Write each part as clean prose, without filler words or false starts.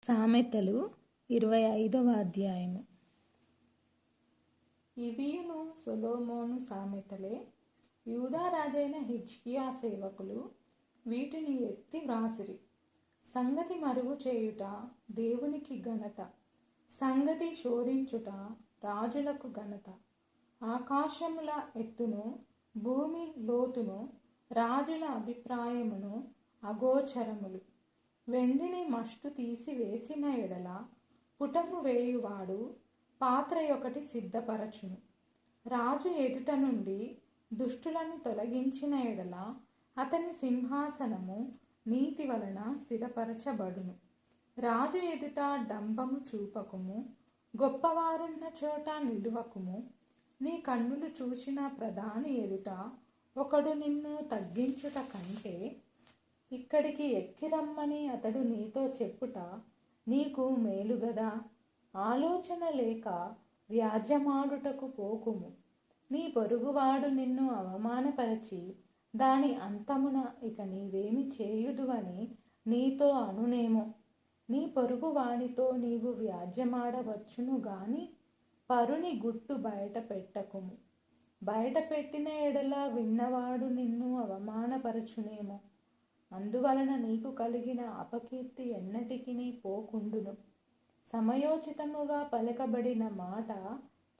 సామెతలు 25వ అధ్యాయము. ఇవియును సొలొమోను సామెతలే. యూదా రాజైన హిజ్కియా సేవకులు వీటిని ఎత్తి వ్రాసిరి. సంగతి మరుగు చేయుట దేవునికి ఘనత, సంగతి శోధించుట రాజులకు ఘనత. ఆకాశముల ఎత్తును భూమి లోతును రాజుల అభిప్రాయమును అగోచరములు. వెండిని మష్టు తీసి వేసిన ఎడల పుటము వేయువాడు పాత్ర ఒకటి సిద్ధపరచును. రాజు ఎదుట నుండి దుష్టులను తొలగించిన ఎడల అతని సింహాసనము నీతి వలన స్థిరపరచబడును. రాజు ఎదుట డంబము చూపకుము, గొప్పవారున్న చోట నిలువకుము. నీ కన్నులు చూచిన ప్రధాని ఎదుట ఒకడు నిన్ను తగ్గించుట కంటే ఇక్కడికి ఎక్కిరమ్మని అతడు నీతో చెప్పుట నీకు మేలుగదా. ఆలోచన లేక వ్యాజ్యమాడుటకు పోకుము. నీ పొరుగువాడు నిన్ను అవమానపరచి దాని అంతమున ఇక నీవేమి చేయుదువని నీతో అనునేమో. నీ పొరుగువానితో నీవు వ్యాజ్యమాడవచ్చును గాని పరుని గుట్టు బయట పెట్టకుము. బయట పెట్టిన ఎడల విన్నవాడు నిన్ను అవమానపరచునేమో. అందువలన నీకు కలిగిన అపకీర్తి ఎన్నటికి పోకుండును. సమయోచితముగా పలకబడిన మాట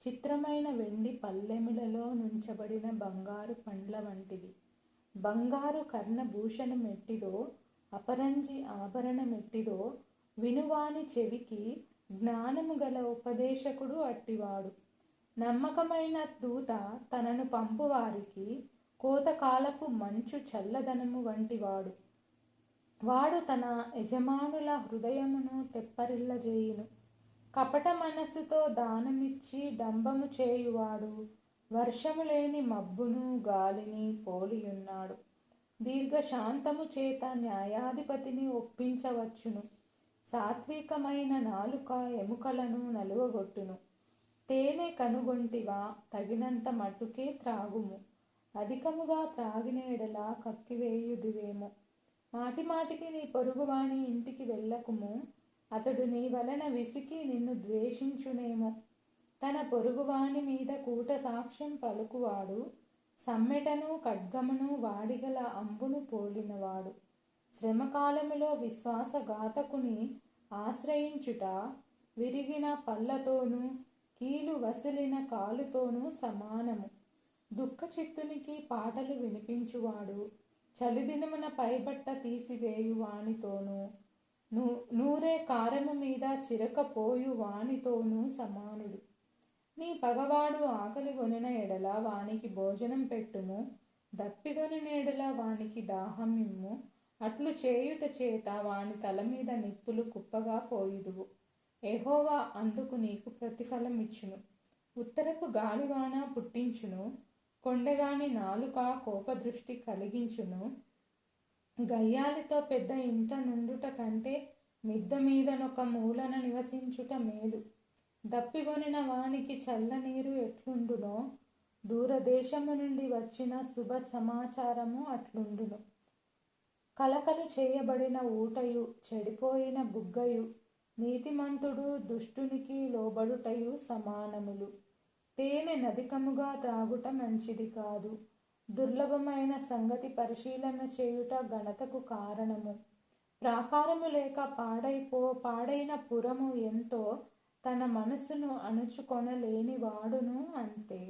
చిత్రమైన వెండి పల్లెములలో నుంచబడిన బంగారు పండ్ల వంటిది. బంగారు కర్ణభూషణం ఎట్టిదో, అపరంజి ఆభరణం ఎట్టిదో వినువాని చెవికి జ్ఞానము గల ఉపదేశకుడు అట్టివాడు. నమ్మకమైన దూత తనను పంపువారికి కోతకాలపు మంచు చల్లదనము వంటివాడు. వాడు తన యజమానుల హృదయమును తెప్పరిల్లజేయును. కపట మనస్సుతో దానమిచ్చి డంబము చేయువాడు వర్షము లేని మబ్బును గాలిని పోలియున్నాడు. దీర్ఘశాంతము చేత న్యాయాధిపతిని ఒప్పించవచ్చును. సాత్వికమైన నాలుక ఎముకలను నలువగొట్టును. తేనె కనుగొంటివా, తగినంత మట్టుకే త్రాగుము. అధికముగా త్రాగిన ఎడల కక్కివేయుదువేమో. మాటిమాటికి నీ పొరుగువాని ఇంటికి వెళ్ళకుము. అతడు నీ వలన విసికి నిన్ను ద్వేషించునేమో. తన పొరుగువాని మీద కూట సాక్ష్యం పలుకువాడు సమ్మెటను ఖడ్గమును వాడిగల అంబును పోలినవాడు. శ్రమకాలములో విశ్వాసఘాతకుని ఆశ్రయించుట విరిగిన పళ్ళతోనూ కీలు వసిలిన కాలుతోనూ సమానము. దుఃఖచిత్తునికి పాటలు వినిపించువాడు చలిదినమున పైబట్ట తీసివేయు వానితోనూ నూరే కారము మీద చిరకపోయు వానితోనూ సమానుడు. నీ పగవాడు ఆకలి కొనిన ఎడల వానికి భోజనం పెట్టుము. దప్పిగొనిన ఎడల వానికి దాహం ఇమ్ము. అట్లు చేయుట చేత వాని తల మీద నిప్పులు కుప్పగా పోయుదువు. యెహోవా అందుకు నీకు ప్రతిఫలం ఇచ్చును. ఉత్తరపు గాలివాన పుట్టించును. కొండగాని నాలుక కోపదృష్టి కలిగించును. గయ్యాలితో పెద్ద ఇంట నుండుట కంటే మిద్ద మీదనొక మూలన నివసించుట మేలు. దప్పిగొనిన వానికి చల్లనీరు ఎట్లుండునో దూరదేశము నుండి వచ్చిన శుభ సమాచారము అట్లుండును. కలకలు చేయబడిన ఊటయు చెడిపోయిన బుగ్గయు నీతిమంతుడు దుష్టునికి లోబడుటయు సమానములు. తేనె నధికముగా త్రాగుట మంచిది కాదు. దుర్లభమైన సంగతి పరిశీలన చేయుట ఘనతకు కారణము. ప్రాకారము లేక పాడైన పురము ఎంతో తన మనస్సును అణుచుకొనలేని వాడును అంతే.